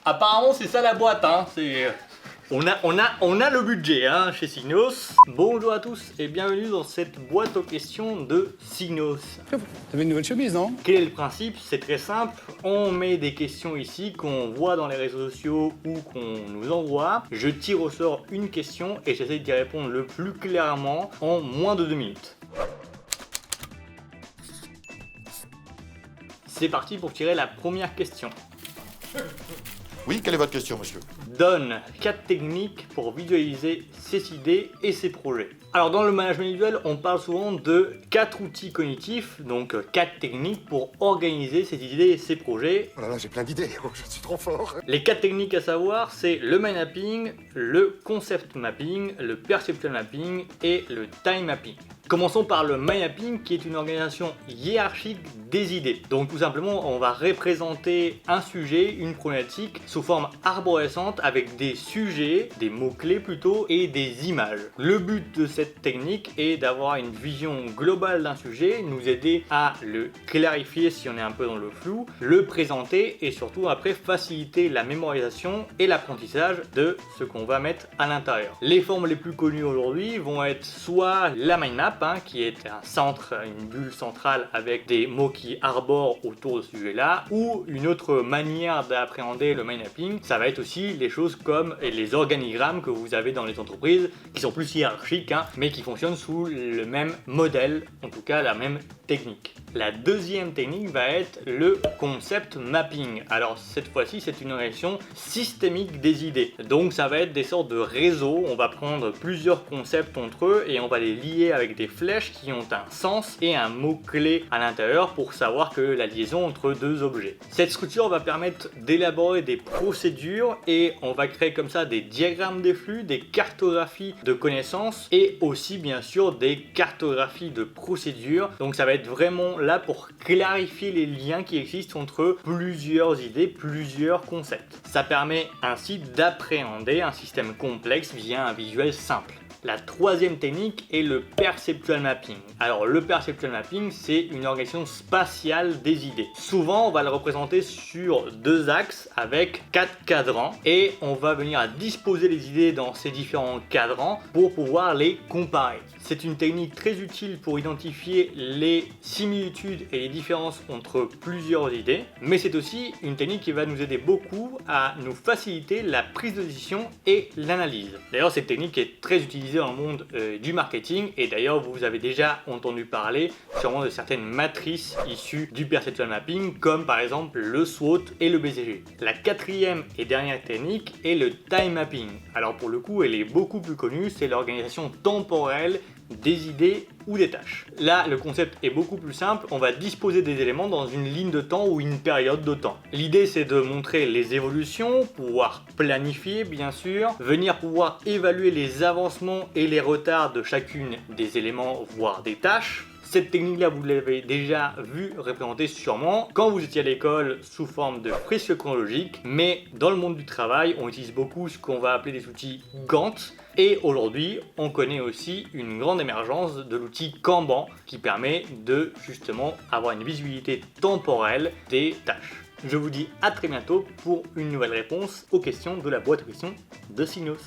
Apparemment c'est ça la boîte, hein. On a le budget hein, chez Signos. Bonjour à tous et bienvenue dans cette boîte aux questions de Signos. T'avais une nouvelle chemise, non? Quel est le principe? C'est très simple. On met des questions ici qu'on voit dans les réseaux sociaux ou qu'on nous envoie. Je tire au sort une question et j'essaie d'y répondre le plus clairement en moins de 2 minutes. C'est parti pour tirer la première question. Oui, quelle est votre question, monsieur? Donne 4 techniques pour visualiser ses idées et ses projets. Alors dans le management individuel, on parle souvent de 4 outils cognitifs, donc 4 techniques pour organiser ses idées et ses projets. Oh là là, j'ai plein d'idées, oh, je suis trop fort. Les 4 techniques à savoir, c'est le mind mapping, le concept mapping, le perceptual mapping et le time mapping. Commençons par le mind mapping qui est une organisation hiérarchique des idées. Donc tout simplement, on va représenter un sujet, une problématique sous forme arborescente avec des sujets, des mots-clés plutôt, et des images. Le but de cette technique est d'avoir une vision globale d'un sujet, nous aider à le clarifier si on est un peu dans le flou, le présenter et surtout après faciliter la mémorisation et l'apprentissage de ce qu'on va mettre à l'intérieur. Les formes les plus connues aujourd'hui vont être soit la mind map, qui est un centre, une bulle centrale avec des mots qui arborent autour de ce sujet-là, ou une autre manière d'appréhender le mind mapping, ça va être aussi les choses comme les organigrammes que vous avez dans les entreprises, qui sont plus hiérarchiques, mais qui fonctionnent sous le même modèle, en tout cas la même technique. La deuxième technique va être le concept mapping. Alors cette fois-ci, c'est une organisation systémique des idées. Donc ça va être des sortes de réseaux, on va prendre plusieurs concepts entre eux et on va les lier avec des flèches qui ont un sens et un mot-clé à l'intérieur pour savoir que la liaison entre deux objets. Cette structure va permettre d'élaborer des procédures et on va créer comme ça des diagrammes des flux, des cartographies de connaissances et aussi bien sûr des cartographies de procédures. Donc ça va être vraiment là pour clarifier les liens qui existent entre plusieurs idées, plusieurs concepts. Ça permet ainsi d'appréhender un système complexe via un visuel simple. La troisième technique est le perceptual mapping. Alors le perceptual mapping, c'est une organisation spatiale des idées. Souvent, on va le représenter sur 2 axes avec 4 cadrans et on va venir à disposer les idées dans ces différents cadrans pour pouvoir les comparer. C'est une technique très utile pour identifier les similitudes et les différences entre plusieurs idées, mais c'est aussi une technique qui va nous aider beaucoup à nous faciliter la prise de décision et l'analyse. D'ailleurs, cette technique est très utilisée dans le monde du marketing et d'ailleurs, vous avez déjà entendu parler sûrement de certaines matrices issues du perceptual mapping, comme par exemple le SWOT et le BCG. La quatrième et dernière technique est le time mapping. Alors pour le coup, elle est beaucoup plus connue, c'est l'organisation temporelle des idées ou des tâches. Là, le concept est beaucoup plus simple, on va disposer des éléments dans une ligne de temps ou une période de temps. L'idée, c'est de montrer les évolutions, pouvoir planifier bien sûr, venir pouvoir évaluer les avancements et les retards de chacune des éléments, voire des tâches. Cette technique-là, vous l'avez déjà vu représenter sûrement quand vous étiez à l'école sous forme de fresque chronologique, mais dans le monde du travail, on utilise beaucoup ce qu'on va appeler des outils Gantt. Et aujourd'hui, on connaît aussi une grande émergence de l'outil Kanban qui permet de justement avoir une visibilité temporelle des tâches. Je vous dis à très bientôt pour une nouvelle réponse aux questions de la boîte aux questions de Signos.